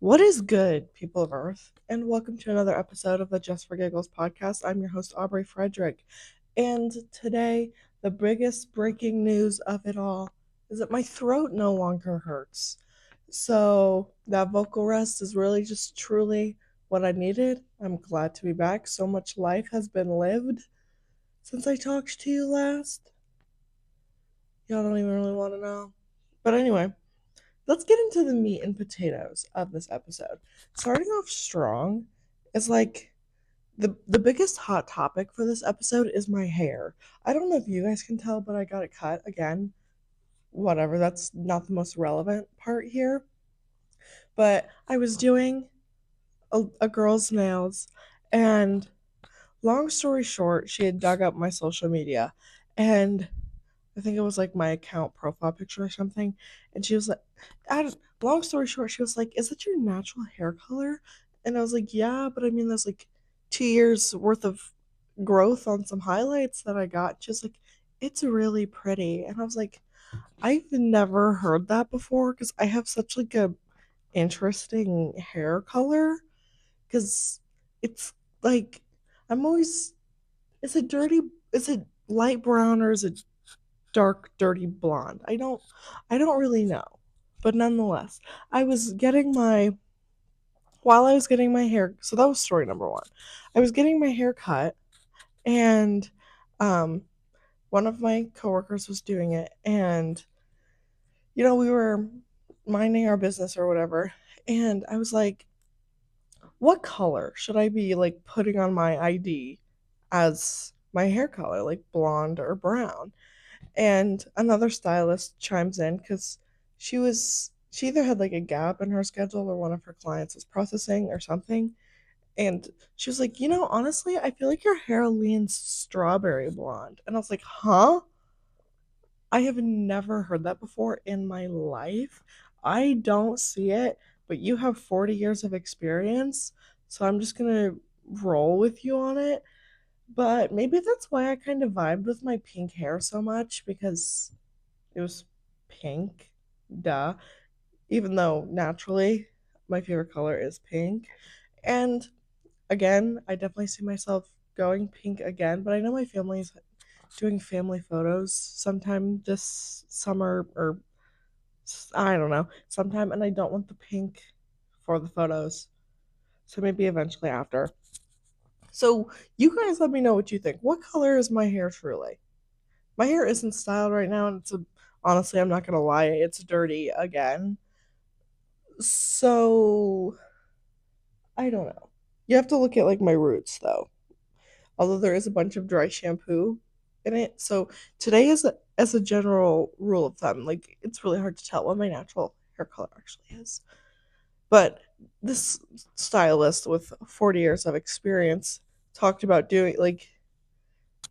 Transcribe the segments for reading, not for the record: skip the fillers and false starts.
What is good, people of Earth? And welcome to another episode of the Just for Giggles podcast. I'm your host, Aubrey Friedrich. And today, the biggest breaking news of it all is that my throat no longer hurts. So, that vocal rest is really just truly what I needed. I'm glad to be back. So much life has been lived since I talked to you last. Y'all don't even really want to know. But anyway, let's get into the meat and potatoes of this episode. Starting off strong is like the biggest hot topic for this episode is my hair. I don't know if you guys can tell, but I got it cut again. Whatever, that's not the most relevant part here. But I was doing a girl's nails, and long story short, she had dug up my social media, and I think it was like my account profile picture or something. And she was like, long story short, she was like, "Is that your natural hair color?" And I was like, "Yeah, but I mean, there's like 2 years worth of growth on some highlights that I got." She was like, "It's really pretty." And I was like, "I've never heard that before because I have such like a interesting hair color because it's like I'm always is it dirty? Is it light brown or is it dark, dirty blonde? I don't really know. But nonetheless, I was getting my while I was getting my hair, so that was story number one. I was getting my hair cut, and um one of my coworkers was doing it, and we were minding our business or whatever, and I was like, what color should I be like putting on my ID as my hair color, like blonde or brown? And another stylist chimes in because she either had like a gap in her schedule or one of her clients was processing or something. And she was like, honestly, I feel like your hair leans strawberry blonde. And I was like, huh? I have never heard that before in my life. I don't see it, but you have 40 years of experience. So I'm just going to roll with you on it. But maybe that's why I kind of vibed with my pink hair so much because it was pink. Duh. Even though naturally my favorite color is pink. And again, I definitely see myself going pink again, but I know my family's doing family photos sometime this summer or I don't know, sometime, and I don't want the pink for the photos. So maybe eventually after. So you guys let me know what you think. What color is my hair truly? My hair isn't styled right now, and honestly, I'm not gonna lie, it's dirty again. So I don't know. You have to look at like my roots though. Although there is a bunch of dry shampoo in it. So today is as a general rule of thumb, like it's really hard to tell what my natural hair color actually is. But this stylist with 40 years of experience talked about doing like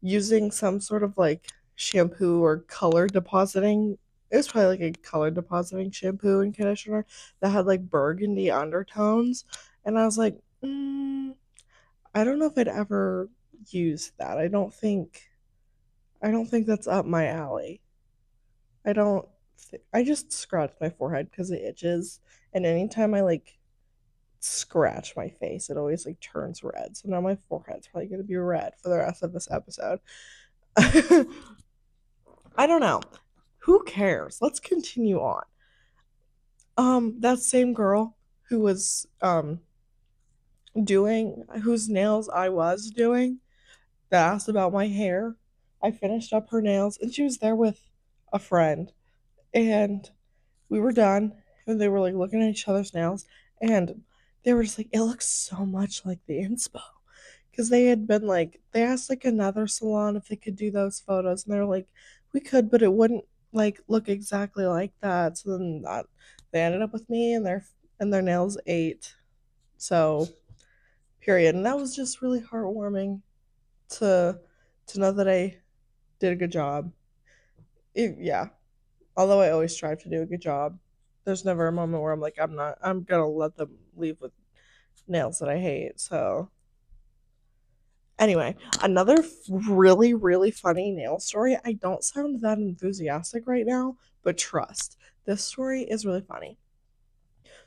using some sort of like shampoo or color depositing. It was probably like a color depositing shampoo and conditioner that had like burgundy undertones. And I was like, I don't know if I'd ever use that. I don't think that's up my alley. I just scratch my forehead because it itches, and anytime I like scratch my face, it always like turns red. So now my forehead's probably gonna be red for the rest of this episode. I don't know. Who cares? Let's continue on. That same girl who was doing whose nails I was doing that asked about my hair. I finished up her nails and she was there with a friend, and we were done, and they were like looking at each other's nails, and they were just like, it looks so much like the inspo. Because they had been like, they asked like another salon if they could do those photos, and they were like, we could, but it wouldn't like look exactly like that. So then they ended up with me, and their nails ate. So period. And that was just really heartwarming to know that I did a good job. Yeah, although I always strive to do a good job, there's never a moment where I'm like, I'm gonna let them leave with nails that I hate. So, anyway, another really, really funny nail story. I don't sound that enthusiastic right now, but trust, this story is really funny.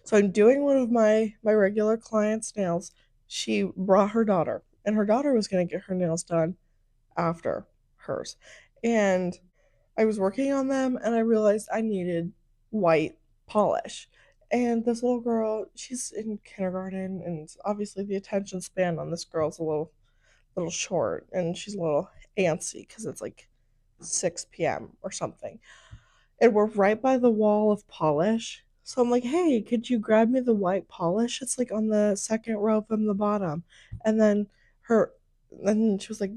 So I'm doing one of my regular clients' nails. She brought her daughter, and her daughter was going to get her nails done after hers. And I was working on them, and I realized I needed white polish. And this little girl, she's in kindergarten, and obviously the attention span on this girl's a little short, and she's a little antsy because it's like 6 p.m. or something. And we're right by the wall of polish. So I'm like, hey, could you grab me the white polish? It's like on the second row from the bottom. And then her, then she was like,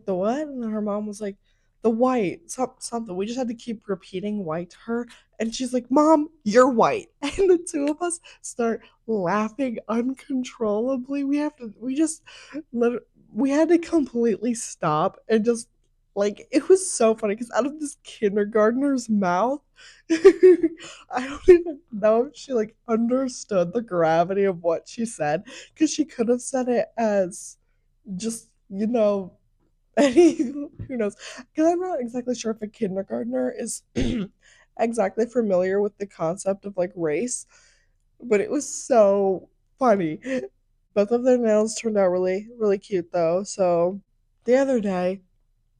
the what? And then her mom was like, the white, something. We just had to keep repeating white to her. And she's like, Mom, you're white. And the two of us start laughing uncontrollably. We had to completely stop and just, like, it was so funny because out of this kindergartner's mouth, I don't even know if she, like, understood the gravity of what she said, because she could have said it as just, who knows? Because I'm not exactly sure if a kindergartner is exactly familiar with the concept of, like, race, but it was so funny. Both of their nails turned out really, really cute, though. So the other day,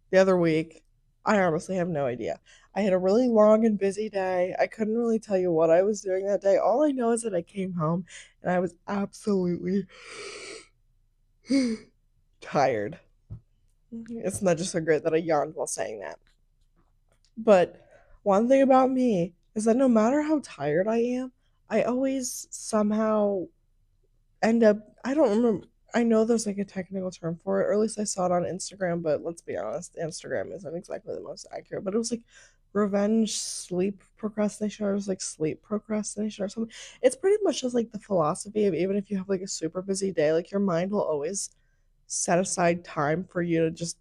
the other week, I honestly have no idea. I had a really long and busy day. I couldn't really tell you what I was doing that day. All I know is that I came home and I was absolutely tired. It's not just so great that I yawned while saying that. But one thing about me is that no matter how tired I am, I always somehow end up, I don't remember. I know there's like a technical term for it, or at least I saw it on Instagram, but let's be honest, Instagram isn't exactly the most accurate. But it was like revenge sleep procrastination, or it was like sleep procrastination or something. It's pretty much just like the philosophy of, even if you have like a super busy day, like your mind will always set aside time for you to just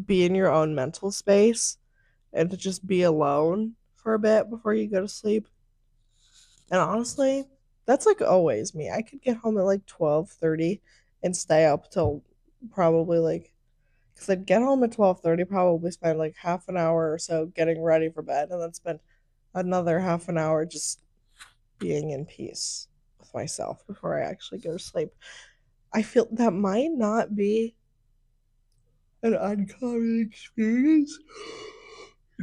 be in your own mental space and to just be alone for a bit before you go to sleep. And honestly, that's like always me. I could get home at like 12:30 and stay up till probably like, cuz I'd get home at 12:30, probably spend like half an hour or so getting ready for bed, and then spend another half an hour just being in peace with myself before I actually go to sleep. I feel that might not be an uncommon experience.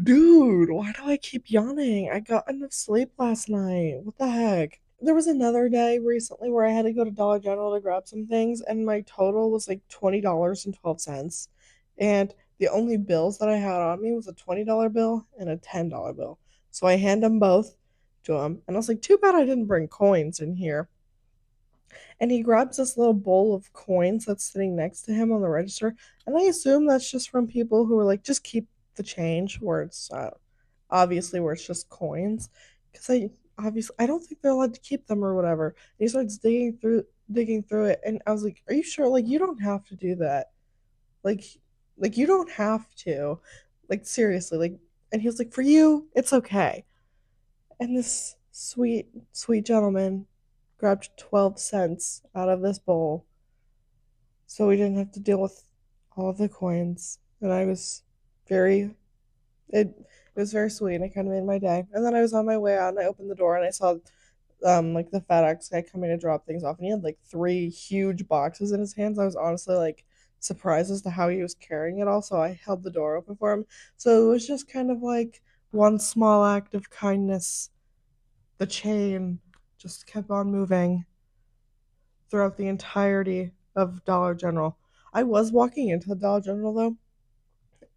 Dude, why do I keep yawning? I got enough sleep last night. What the heck? There was another day recently where I had to go to Dollar General to grab some things, and my total was like $20.12. And the only bills that I had on me was a $20 bill and a $10 bill. So I hand them both to him, and I was like, too bad I didn't bring coins in here. And he grabs this little bowl of coins that's sitting next to him on the register, and I assume that's just from people who are like, just keep the change, where it's obviously where it's just coins, because I don't think they're allowed to keep them or whatever. And he starts digging through it, and I was like, are you sure? Like, you don't have to do that. like like you don't have to, like, seriously, like. And he was like, for you it's okay. And this sweet, sweet gentleman grabbed 12 cents out of this bowl so we didn't have to deal with all of the coins. And I was very, it was very sweet, and it kind of made my day. And then I was on my way out, and I opened the door, and I saw like the FedEx guy coming to drop things off, and he had like three huge boxes in his hands. I was honestly like surprised as to how he was carrying it all, so I held the door open for him. So it was just kind of like one small act of kindness. The chain just kept on moving throughout the entirety of Dollar General. I was walking into the Dollar General though,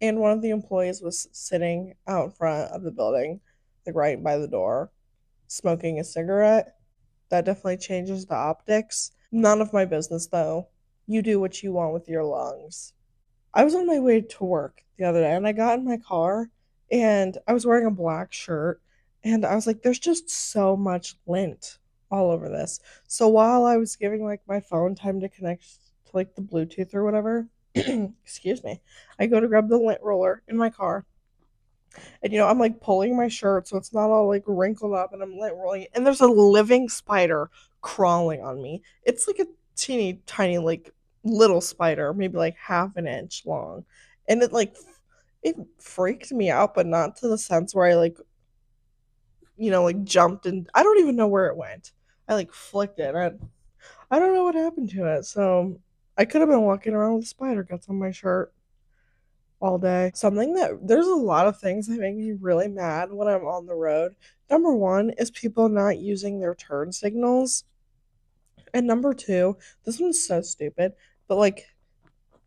and one of the employees was sitting out in front of the building, like right by the door, smoking a cigarette. That definitely changes the optics. None of my business though. You do what you want with your lungs. I was on my way to work the other day, and I got in my car, and I was wearing a black shirt, and I was like, there's just so much lint all over this. So while I was giving like my phone time to connect to like the Bluetooth or whatever, excuse me, I go to grab the lint roller in my car, and I'm like pulling my shirt so it's not all like wrinkled up, and I'm lint rolling it, and there's a living spider crawling on me. It's like a teeny tiny, like, little spider, maybe like half an inch long. And it freaked me out, but not to the sense where I like like jumped and I don't even know where it went. I like flicked it. I don't know what happened to it. So I could have been walking around with spider guts on my shirt all day. Something that there's a lot of things that make me really mad when I'm on the road. Number one is people not using their turn signals. And number two, this one's so stupid, but like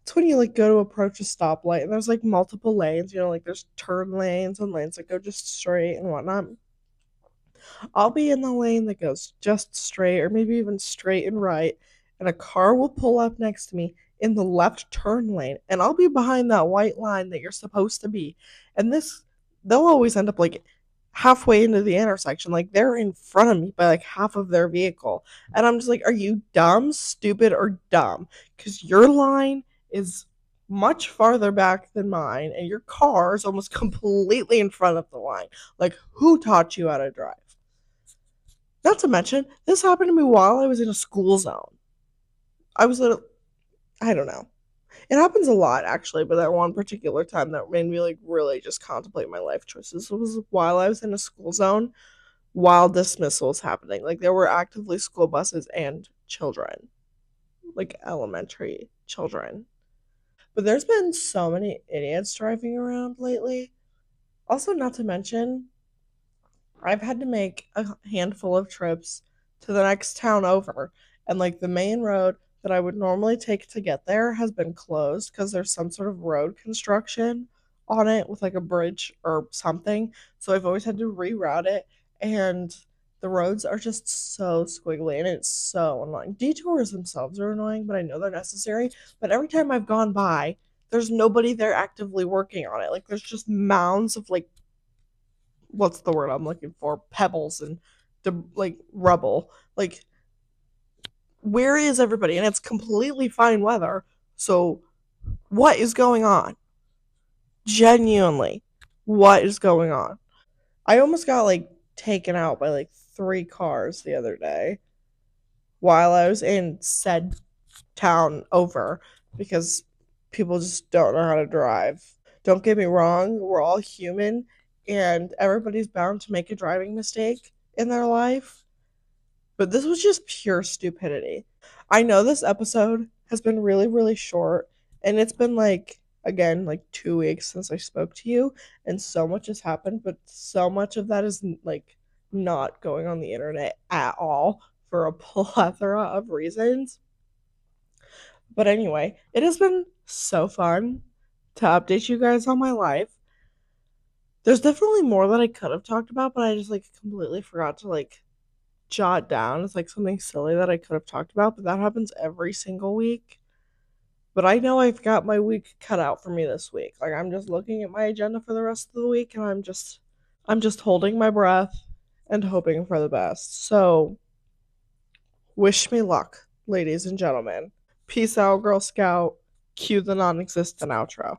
it's when you like go to approach a stoplight and there's like multiple lanes, like there's turn lanes and lanes that go just straight and whatnot. I'll be in the lane that goes just straight or maybe even straight and right, and a car will pull up next to me in the left turn lane, and I'll be behind that white line that you're supposed to be. And they'll always end up like halfway into the intersection, like they're in front of me by like half of their vehicle. And I'm just like, are you dumb, stupid, or dumb? Because your line is much farther back than mine, and your car is almost completely in front of the line. Like, who taught you how to drive? Not to mention, this happened to me while I was in a school zone. I was at, I don't know. It happens a lot, actually, but that one particular time that made me, like, really just contemplate my life choices was while I was in a school zone while dismissal was happening. Like, there were actively school buses and children, like elementary children. But there's been so many idiots driving around lately. Also, not to mention, I've had to make a handful of trips to the next town over, and like the main road that I would normally take to get there has been closed because there's some sort of road construction on it with like a bridge or something. So I've always had to reroute it, and the roads are just so squiggly and it's so annoying. Detours themselves are annoying, but I know they're necessary. But every time I've gone by, there's nobody there actively working on it. Like there's just mounds of like what's the word I'm looking for? Pebbles and like rubble. Like where is everybody? And it's completely fine weather. So what is going on? Genuinely, what is going on? I almost got like taken out by like 3 cars the other day while I was in said town over because people just don't know how to drive. Don't get me wrong, we're all human and everybody's bound to make a driving mistake in their life, but this was just pure stupidity. I know this episode has been really, really short, and it's been like, again, like 2 weeks since I spoke to you, and so much has happened, but so much of that is like not going on the internet at all for a plethora of reasons. But anyway, it has been so fun to update you guys on my life. There's definitely more that I could have talked about, but I just like completely forgot to like jot down. It's like something silly that I could have talked about, but that happens every single week. But I know I've got my week cut out for me this week. Like I'm just looking at my agenda for the rest of the week and I'm just holding my breath and hoping for the best. So, wish me luck, ladies and gentlemen. Peace out, Girl Scout. Cue the non existent outro.